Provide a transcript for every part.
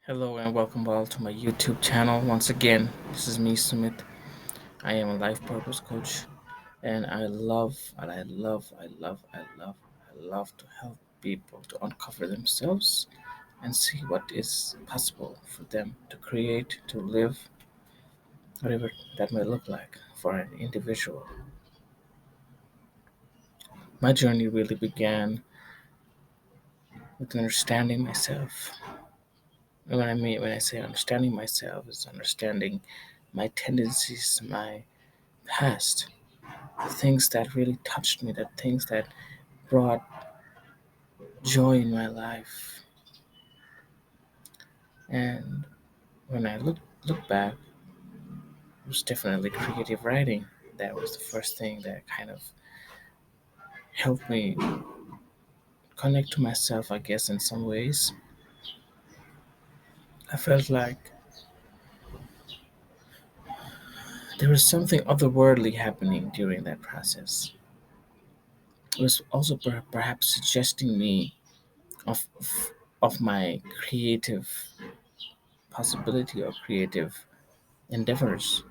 Hello and welcome all to my YouTube channel. Once again, this is me, Sumit. I am a life purpose coach, and I love to help people to uncover themselves and see what is possible for them to create, to live, whatever that may look like for an individual. My journey really began with understanding myself. And when I say understanding myself, is understanding my tendencies, my past, things that really touched me, the things that brought joy in my life. And when I look back, it was definitely creative writing. That was the first thing that kind of helped me connect to myself, I guess, in some ways. I felt like there was something otherworldly happening during that process. It was also perhaps suggesting me of my creative possibility or creative endeavors.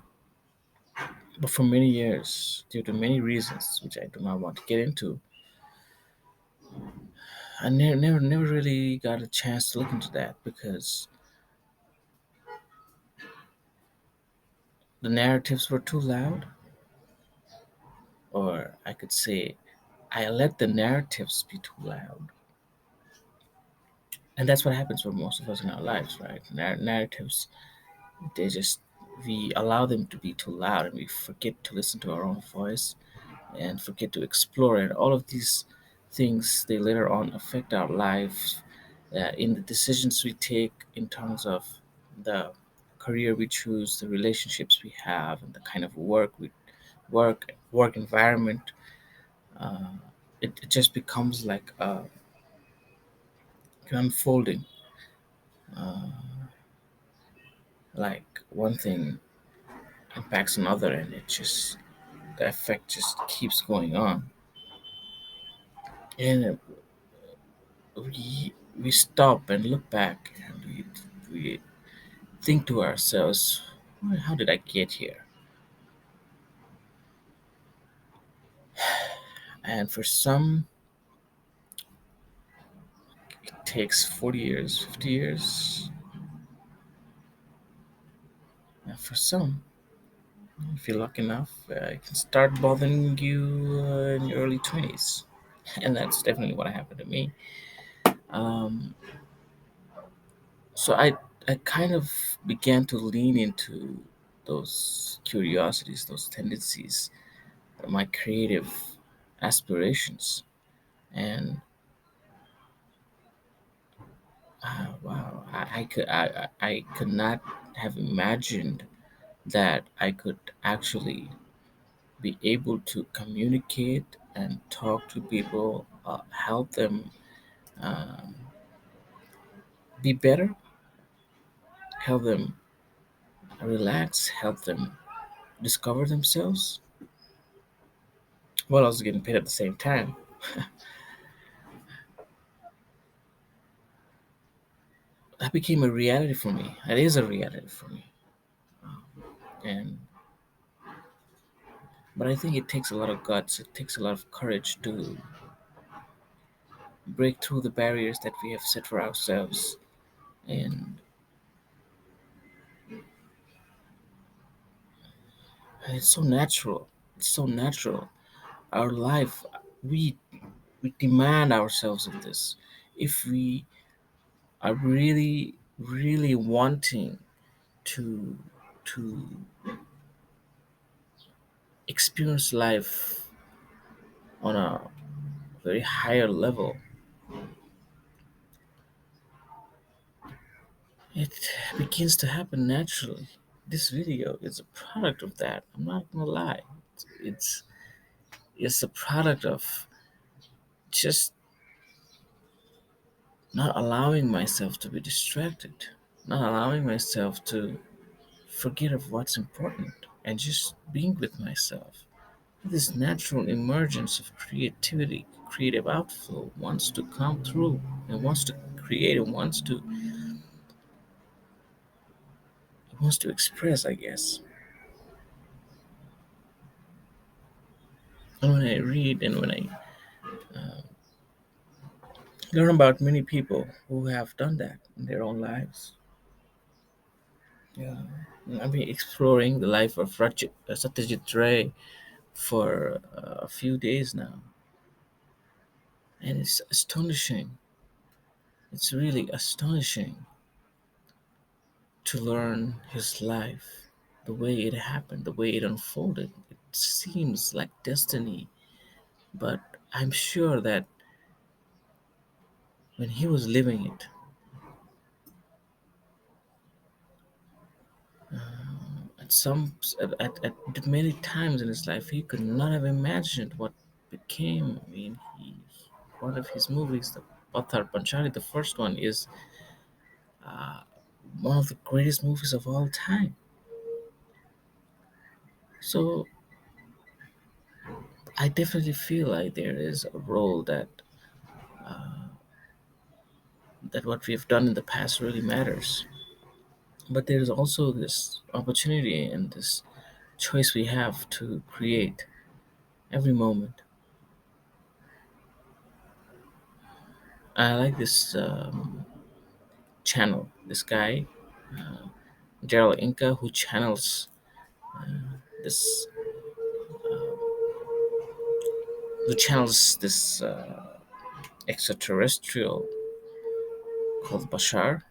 But for many years, due to many reasons, which I do not want to get into, I never really got a chance to look into that because the narratives were too loud, or I could say I let the narratives be too loud. And that's what happens for most of us in our lives, right? Narratives, they just, we allow them to be too loud and we forget to listen to our own voice and forget to explore it. All of these things, they later on affect our lives in the decisions we take in terms of the career we choose, the relationships we have, and the kind of work environment. Uh, it just becomes like unfolding. Like one thing impacts another, and it just, the effect just keeps going on. And we stop and look back, and we think to ourselves, "Well, how did I get here?" And for some, it takes 40 years, 50 years. And for some, if you're lucky enough, it can start bothering you in your early 20s. And that's definitely what happened to me. Um, so I kind of began to lean into those curiosities, those tendencies, my creative aspirations. And wow, I could not have imagined that I could actually be able to communicate and talk to people, help them um, be better, help them relax, help them discover themselves, while also getting paid at the same time. That became a reality for me. It is a reality for me. And but I think it takes a lot of guts. It takes a lot of courage to break through the barriers that we have set for ourselves. And it's so natural. It's so natural. Our life, we we demand ourselves of this. If we are really wanting to to experience life on a very higher level, it begins to happen naturally. This video is a product of that. I'm not gonna lie. It's it's a product of just not allowing myself to be distracted, not allowing myself to forget of what's important, and just being with myself. This natural emergence of creativity, creative outflow wants to come through and wants to create and wants to wants to express, I guess. And when I read and when I learn about many people who have done that in their own lives, yeah, I've been exploring the life of Satyajit Ray for a few days now, and it's astonishing. It's really astonishing to learn his life, the way it happened, the way it unfolded. It seems like destiny, but I'm sure that when he was living it, at some at many times in his life, he could not have imagined what became. I mean, one of his movies, the Pathar Panchali, the first one, is uh, one of the greatest movies of all time. So I definitely feel like there is a role that what we've done in the past really matters. But there's also this opportunity and this choice we have to create every moment. I like this channel, this guy, Gerald Inca, who channels this, extraterrestrial called Bashar.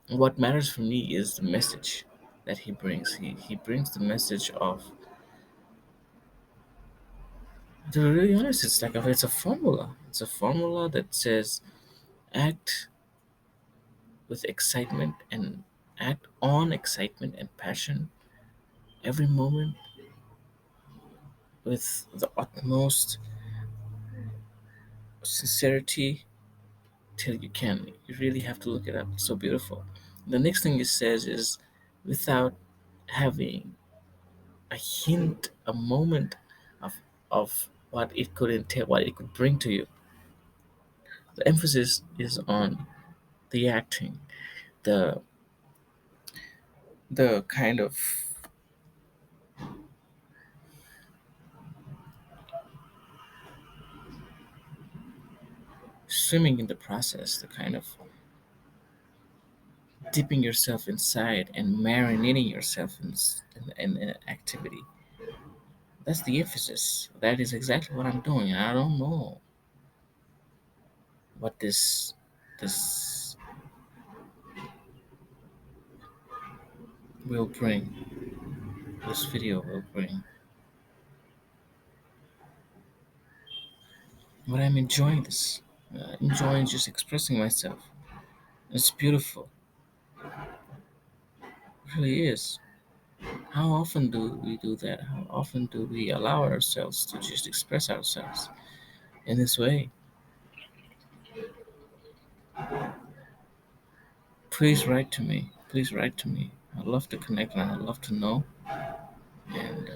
What matters for me is the message that he brings. He brings the message of, to be really honest, it's a formula. It's a formula that says act with excitement and act on excitement and passion every moment with the utmost sincerity till you can. You really have to look it up. It's so beautiful. The next thing it says is without having a hint, a moment of what it could entail, what it could bring to you. The emphasis is on the acting, the the kind of swimming in the process, the kind of dipping yourself inside and marinating yourself in an activity. That's the emphasis. That is exactly what I'm doing. And I don't know what this will bring. This video will bring. But I'm enjoying this. Enjoying just expressing myself. It's beautiful. It really is. How often do we do that? How often do we allow ourselves to just express ourselves in this way? Please write to me. Please write to me. I'd love to connect and I'd love to know. And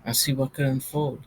I'll see what can unfold.